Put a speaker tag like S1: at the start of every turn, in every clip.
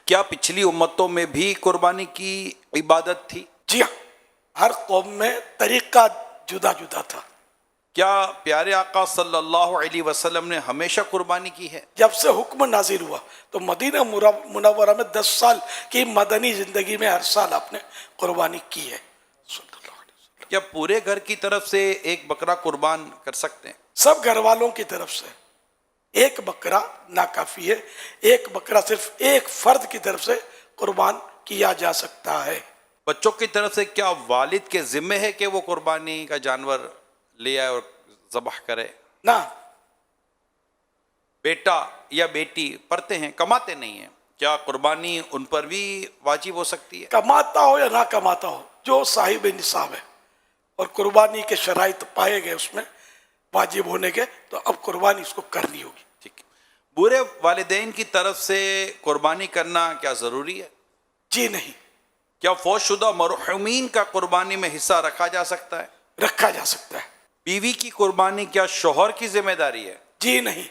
S1: کیا پچھلی امتوں میں بھی قربانی کی عبادت تھی؟
S2: جی ہاں، ہر قوم میں طریقہ جدا جدا تھا.
S1: کیا پیارے آقا صلی اللہ علیہ وسلم نے ہمیشہ قربانی کی ہے؟
S2: جب سے حکم نازل ہوا تو مدینہ منورہ میں 10 سال کی مدنی زندگی میں ہر سال آپ نے قربانی کی ہے. صلی اللہ علیہ وسلم.
S1: کیا پورے گھر کی طرف سے ایک بکرا قربان کر سکتے ہیں؟
S2: سب گھر والوں کی طرف سے ایک بکرا ناکافی ہے. ایک بکرا صرف ایک فرد کی طرف سے قربان کیا جا سکتا ہے.
S1: بچوں کی طرف سے کیا والد کے ذمہ ہے کہ وہ قربانی کا جانور لے آئے اور ذبح کرے؟
S2: نہ،
S1: بیٹا یا بیٹی پڑھتے ہیں، کماتے نہیں ہیں، کیا قربانی ان پر بھی واجب ہو سکتی ہے؟
S2: کماتا ہو یا نہ کماتا ہو، جو صاحب نصاب ہے اور قربانی کے شرائط پائے گئے اس میں واجب ہونے کے، تو اب قربانی اس کو کرنی ہوگی.
S1: ٹھیک ہے. برے والدین کی طرف سے قربانی کرنا کیا ضروری ہے؟
S2: جی نہیں،
S1: کیا فوت شدہ مرحومین کا قربانی میں حصہ رکھا جا سکتا ہے؟
S2: رکھا جا سکتا ہے.
S1: بیوی کی قربانی کیا شوہر کی ذمہ داری ہے؟
S2: جی نہیں.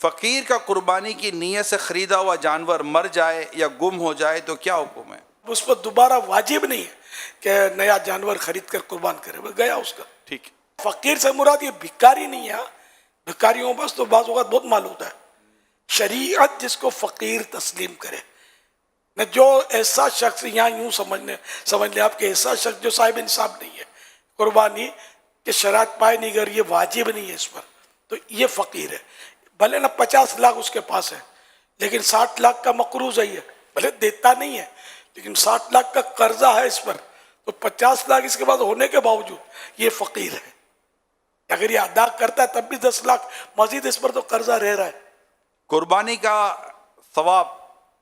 S1: فقیر کا قربانی کی نیت سے خریدا ہوا جانور مر جائے یا گم ہو جائے تو کیا حکم ہے؟
S2: اس پر دوبارہ واجب نہیں ہے کہ نیا جانور خرید کر قربان کرے، وہ گیا اس کا.
S1: ٹھیک ہے.
S2: فقیر سے مراد یہ بھکاری نہیں ہے. بھکاریوں بس تو بعض اوقات بہت مال ہوتا ہے. شریعت جس کو فقیر تسلیم کرے، نہ جو ایسا شخص، یہاں یوں سمجھ لیں آپ کہ ایسا شخص جو صاحب نصاب نہیں ہے، قربانی کے شرائط پائے نہیں گر، یہ واجب نہیں ہے اس پر، تو یہ فقیر ہے. بھلے نہ 50 لاکھ اس کے پاس ہے لیکن 60 لاکھ کا مقروض ہے، یہ بھلے دیتا نہیں ہے لیکن 60 لاکھ کا قرضہ ہے اس پر، تو 50 لاکھ اس کے بعد ہونے کے باوجود یہ فقیر ہے. اگر یہ ادا کرتا ہے تب بھی 10 لاکھ مزید اس پر تو قرضہ رہ رہا ہے.
S1: قربانی کا ثواب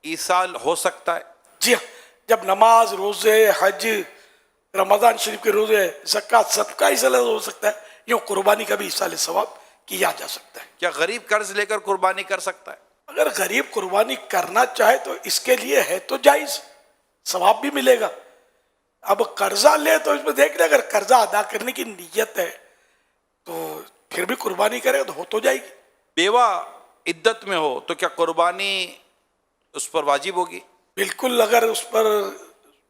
S1: ایصال ہو سکتا ہے؟
S2: جی ہاں، جب نماز، روزے، حج، رمضان شریف کے روزے، زکوٰۃ، صدقہ ایصال ہو سکتا ہے، یوں قربانی کا بھی ایصال ثواب کیا جا سکتا ہے.
S1: کیا غریب قرض لے کر قربانی کر سکتا ہے؟
S2: اگر غریب قربانی کرنا چاہے تو اس کے لیے ہے تو جائز، ثواب بھی ملے گا. اب قرضہ لے تو اس میں دیکھ لیں، اگر قرضہ ادا کرنے کی نیت ہے تو پھر بھی قربانی کرے تو ہو تو جائے گی.
S1: بیوہ عدت میں ہو تو کیا قربانی اس پر واجب ہوگی؟
S2: بالکل، اگر اس پر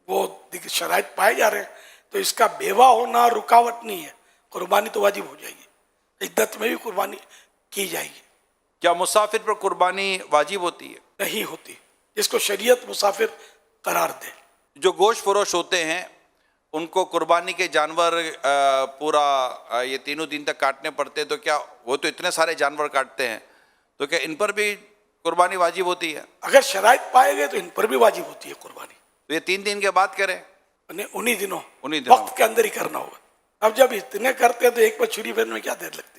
S2: وہ شرائط پائے جا رہے ہیں تو اس کا بیوہ ہونا رکاوٹ نہیں ہے، قربانی تو واجب ہو جائے گی. عدت میں بھی قربانی کی جائے گی.
S1: کیا مسافر پر قربانی واجب ہوتی ہے؟
S2: نہیں ہوتی، جس کو شریعت مسافر قرار دے.
S1: جو گوشت فروش ہوتے ہیں ان کو قربانی کے جانور پورا یہ 3 دن تک کاٹنے پڑتے ہیں، تو کیا وہ تو اتنے سارے جانور کاٹتے ہیں، تو کیا ان پر بھی قربانی واجب ہوتی ہے؟
S2: اگر شرائط پائے گئے تو ان پر بھی واجب ہوتی ہے قربانی.
S1: تو یہ 3 دن کے بعد کریں؟
S2: انہیں دنوں
S1: انہی دنوں
S2: وقت کے اندر ہی کرنا ہوگا. اب جب اتنے کرتے ہیں تو ایک پر چھری پھیرنے میں کیا دیر لگتی ہے؟